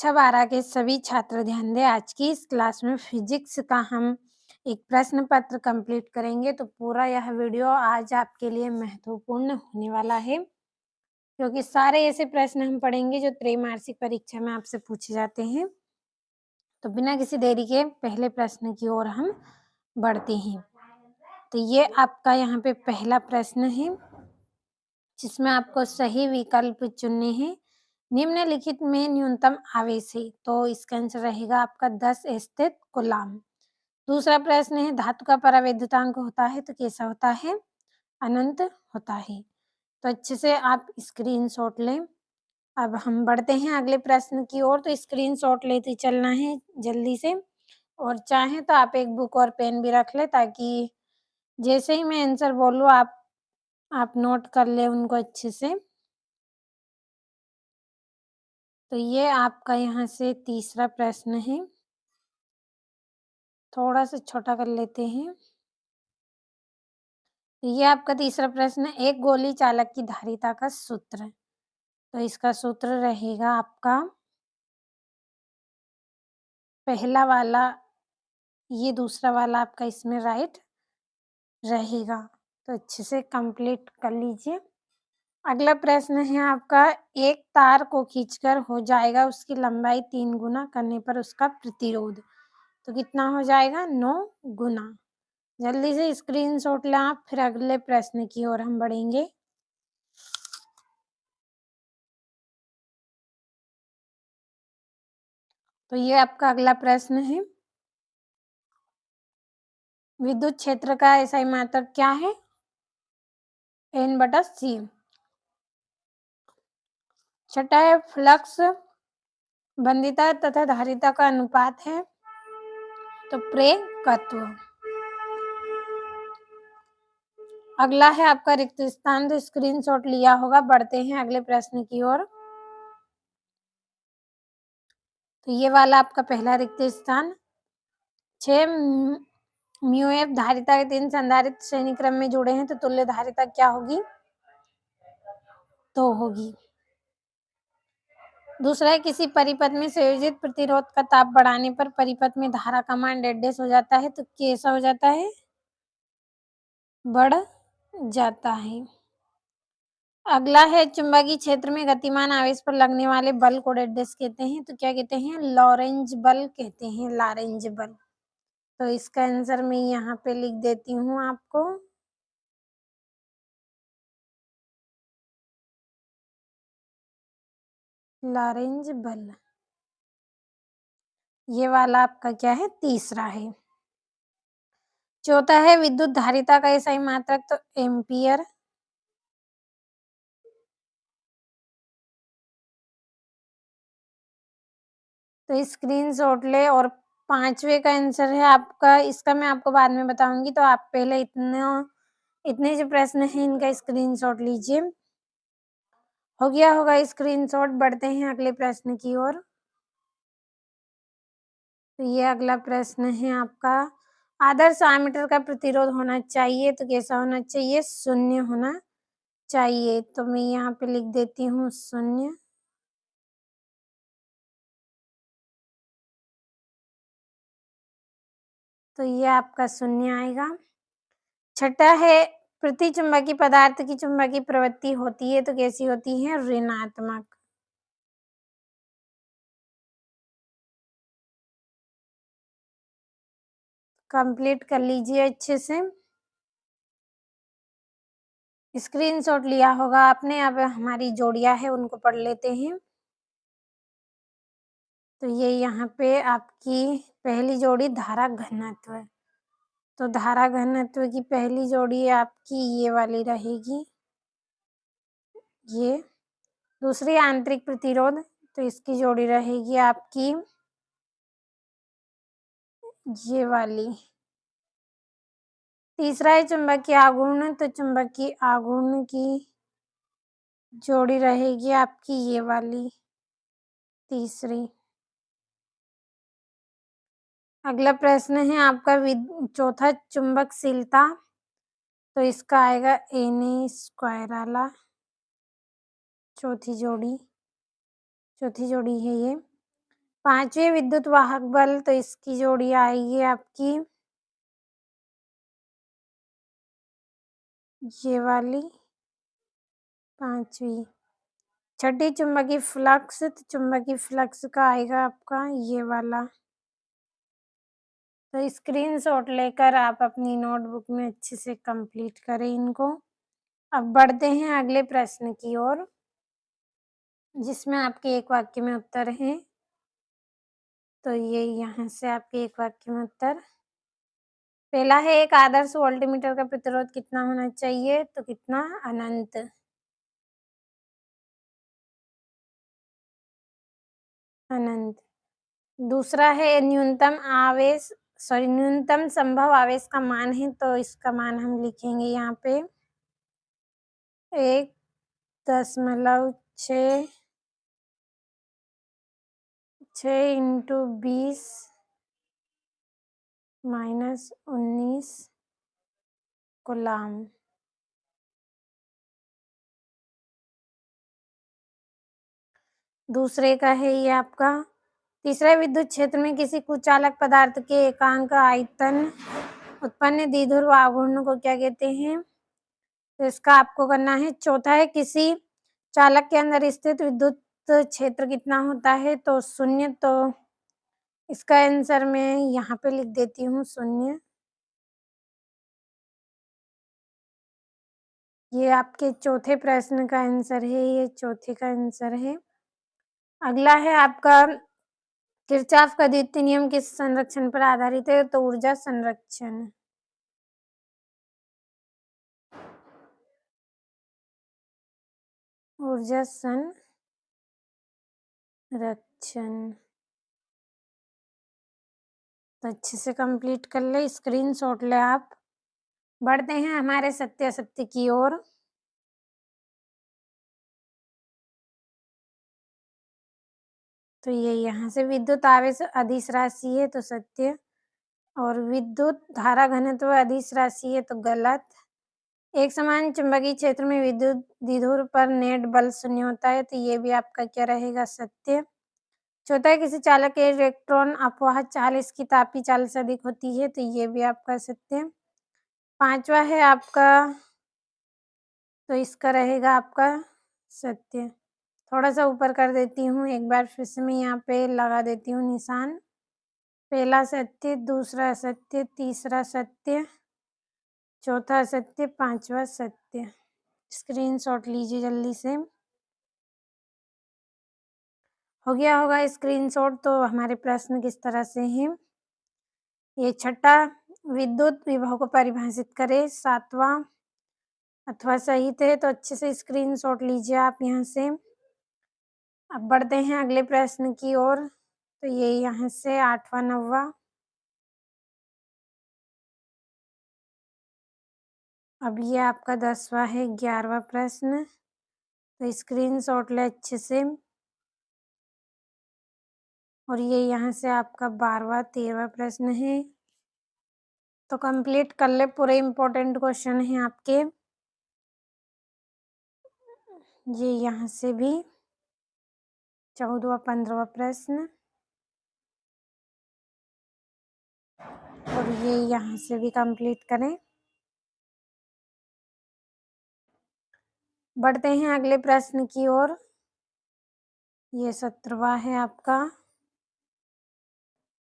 कक्षा 12 के सभी छात्र ध्यान दें। आज की इस क्लास में फिजिक्स का हम एक प्रश्न पत्र कंप्लीट करेंगे। तो पूरा यह वीडियो आज आपके लिए महत्वपूर्ण होने वाला है, क्योंकि सारे ऐसे प्रश्न हम पढ़ेंगे जो त्रैमासिक परीक्षा में आपसे पूछे जाते हैं। तो बिना किसी देरी के पहले प्रश्न की ओर हम बढ़ते हैं। तो ये आपका यहाँ पे पहला प्रश्न है, जिसमें आपको सही विकल्प चुनने हैं। निम्नलिखित में न्यूनतम आवेश है, तो इसका आंसर रहेगा आपका 10 स्थित कूलाम। दूसरा प्रश्न है, धातु का परावैद्युतांक होता है तो कैसा होता है? अनंत होता है। तो अच्छे से आप स्क्रीनशॉट लें। अब हम बढ़ते हैं अगले प्रश्न की ओर। तो स्क्रीनशॉट लेते चलना है जल्दी से, और चाहें तो आप एक बुक और पेन भी रख लें, ताकि जैसे ही मैं आंसर बोलूँ आप नोट कर ले उनको अच्छे से। तो ये आपका यहाँ से तीसरा प्रश्न है, थोड़ा सा छोटा कर लेते हैं। ये आपका तीसरा प्रश्न है, एक गोली चालक की धारिता का सूत्र। तो इसका सूत्र रहेगा आपका पहला वाला, ये दूसरा वाला आपका इसमें राइट रहेगा। तो अच्छे से कंप्लीट कर लीजिए। अगला प्रश्न है आपका, एक तार को खींचकर हो जाएगा उसकी लंबाई 3 गुना करने पर उसका प्रतिरोध। तो कितना हो जाएगा? 9 गुना। जल्दी से स्क्रीनशॉट लें आप, फिर अगले प्रश्न की ओर हम बढ़ेंगे। तो ये आपका अगला प्रश्न है, विद्युत क्षेत्र का एसआई मात्रक क्या है? N/C। छठा है, फ्लक्स बंधिता तथा धारिता का अनुपात है, तो प्रेरकत्व। अगला है आपका रिक्त स्थान, तो स्क्रीनशॉट लिया होगा। बढ़ते हैं अगले प्रश्न की ओर। तो ये वाला आपका पहला रिक्त स्थान, 6 म्यूएफ धारिता के 3 संधारित्र श्रेणी क्रम में जुड़े हैं, तो तुल्य धारिता क्या होगी? 2 होगी। दूसरा है, किसी परिपथ में संयोजित प्रतिरोध का ताप बढ़ाने पर परिपथ में धारा का मान डेडेस हो जाता है, तो कैसा हो जाता है? बढ़ जाता है। अगला है, चुंबकीय क्षेत्र में गतिमान आवेश पर लगने वाले बल को डेडेस कहते हैं, तो क्या कहते हैं? लॉरेंज बल कहते हैं, लॉरेंज बल। तो इसका आंसर मैं यहाँ पे लिख देती हूँ आपको। लॉरेंज बल। ये वाला आपका क्या है? तीसरा है। चौथा है, विद्युत धारिता का एसआई मात्रक, तो एम्पियर। तो स्क्रीनशॉट ले। और पांचवे का आंसर है आपका, इसका मैं आपको बाद में बताऊंगी, तो आप पहले इतने जो प्रश्न हैं इनका स्क्रीनशॉट लीजिए। हो गया होगा स्क्रीनशॉट। बढ़ते हैं अगले प्रश्न की ओर। तो ये अगला प्रश्न है आपका, आदर्श एमीटर का प्रतिरोध होना चाहिए, तो कैसा होना चाहिए? 0 होना चाहिए। तो मैं यहाँ पे लिख देती हूँ 0। तो ये आपका 0 आएगा। छठा है, प्रतिचुंबकीय पदार्थ की चुंबकीय प्रवृत्ति होती है, तो कैसी होती है? ऋणात्मक। कंप्लीट कर लीजिए अच्छे से। स्क्रीनशॉट लिया होगा आपने। अब हमारी जोड़ियां है उनको पढ़ लेते हैं। तो ये यहाँ पे आपकी पहली जोड़ी धारा घनत्व। तो धारा घनत्व की पहली जोड़ी आपकी ये वाली रहेगी, ये। दूसरी आंतरिक प्रतिरोध, तो इसकी जोड़ी रहेगी आपकी ये वाली। तीसरा है चुंबकीय आघूर्ण, तो चुंबकीय आघूर्ण की जोड़ी रहेगी आपकी ये वाली, तीसरी। अगला प्रश्न है आपका चौथा, चुंबकशीलता, तो इसका आएगा Na² वाला, चौथी जोड़ी है ये। पांचवें विद्युत वाहक बल, तो इसकी जोड़ी आएगी आपकी ये वाली 5वीं। छठी चुंबकीय फ्लक्स, तो चुंबकीय फ्लक्स का आएगा आपका ये वाला। तो स्क्रीनशॉट लेकर आप अपनी नोटबुक में अच्छे से कंप्लीट करें इनको। अब बढ़ते हैं अगले प्रश्न की ओर, जिसमें आपके एक वाक्य में उत्तर हैं। तो ये यहाँ से आपके एक वाक्य में उत्तर। पहला है, एक आदर्श वोल्टमीटर का प्रतिरोध कितना होना चाहिए? तो कितना? अनंत। अनंत। दूसरा है, न्यूनतम संभव आवेश का मान है, तो इसका मान हम लिखेंगे यहाँ पे 1.6 × 20 - 19 कूलाम। दूसरे का है ये आपका। तीसरा, विद्युत क्षेत्र में किसी कुचालक पदार्थ के एकांक आयतन उत्पन्न द्विध्रुव आघूर्ण को क्या कहते हैं? तो इसका आपको करना है। चौथा है, किसी चालक के अंदर स्थित विद्युत क्षेत्र कितना होता है? तो 0। तो इसका आंसर मैं यहाँ पे लिख देती हूँ 0। ये आपके चौथे प्रश्न का आंसर है, ये चौथे का आंसर है। अगला है आपका, किरचॉफ का द्वितीय नियम किस संरक्षण पर आधारित है? तो ऊर्जा संरक्षण। ऊर्जा संरक्षण। तो अच्छे से कंप्लीट कर ले, स्क्रीनशॉट ले आप। बढ़ते हैं हमारे सत्य असत्य की ओर। तो ये यहाँ से, विद्युत आवेश अदिश राशि है तो सत्य, और विद्युत धारा घनत्व अदिश राशि है तो गलत। एक समान चुंबकीय क्षेत्र में विद्युत द्विध्रुव पर नेट बल 0 होता है, तो ये भी आपका क्या रहेगा? सत्य। चौथा है, किसी चालक के इलेक्ट्रॉन अपवाह चाल इसकी तापीय चाल से अधिक होती है, तो ये भी आपका सत्य। पांचवा है आपका, तो इसका रहेगा आपका सत्य। थोड़ा सा ऊपर कर देती हूँ, एक बार फिर से मैं यहाँ पे लगा देती हूँ निशान। पहला सत्य, दूसरा सत्य, तीसरा सत्य, चौथा सत्य, पांचवा सत्य। स्क्रीनशॉट लीजिए जल्दी से। हो गया होगा स्क्रीनशॉट। तो हमारे प्रश्न किस तरह से हैं? ये छठा, विद्युत विभव को परिभाषित करें। सातवां अथवा सही थे, तो अच्छे से स्क्रीनशॉट लीजिए आप यहाँ से। अब बढ़ते हैं अगले प्रश्न की ओर। तो ये यहाँ से 8वां 9वां। अब ये आपका 10वां है, 11वां प्रश्न। तो स्क्रीनशॉट ले अच्छे से। और ये यहाँ से आपका 12वां 13वां प्रश्न है। तो कंप्लीट कर ले, पूरे इम्पोर्टेंट क्वेश्चन हैं आपके। ये यहाँ से भी 14वां 15वां प्रश्न, और ये यहाँ से भी कंप्लीट करें। बढ़ते हैं अगले प्रश्न की ओर। ये 17वां है आपका,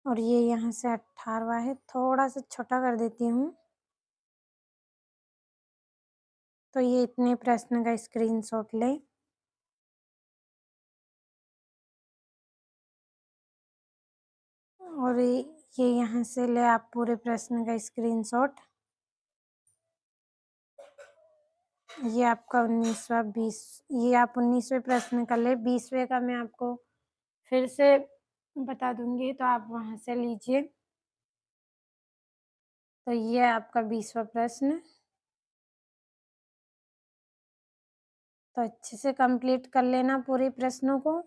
और ये यहाँ से 18वां है। थोड़ा सा छोटा कर देती हूँ। तो ये इतने प्रश्न का स्क्रीनशॉट लें। और ये यहाँ से ले आप पूरे प्रश्न का स्क्रीनशॉट। ये आपका 19वां 20, ये आप 19वें प्रश्न का ले। 20वें का मैं आपको फिर से बता दूंगी, तो आप वहाँ से लीजिए। तो ये आपका 20वां प्रश्न। तो अच्छे से कंप्लीट कर लेना पूरे प्रश्नों को।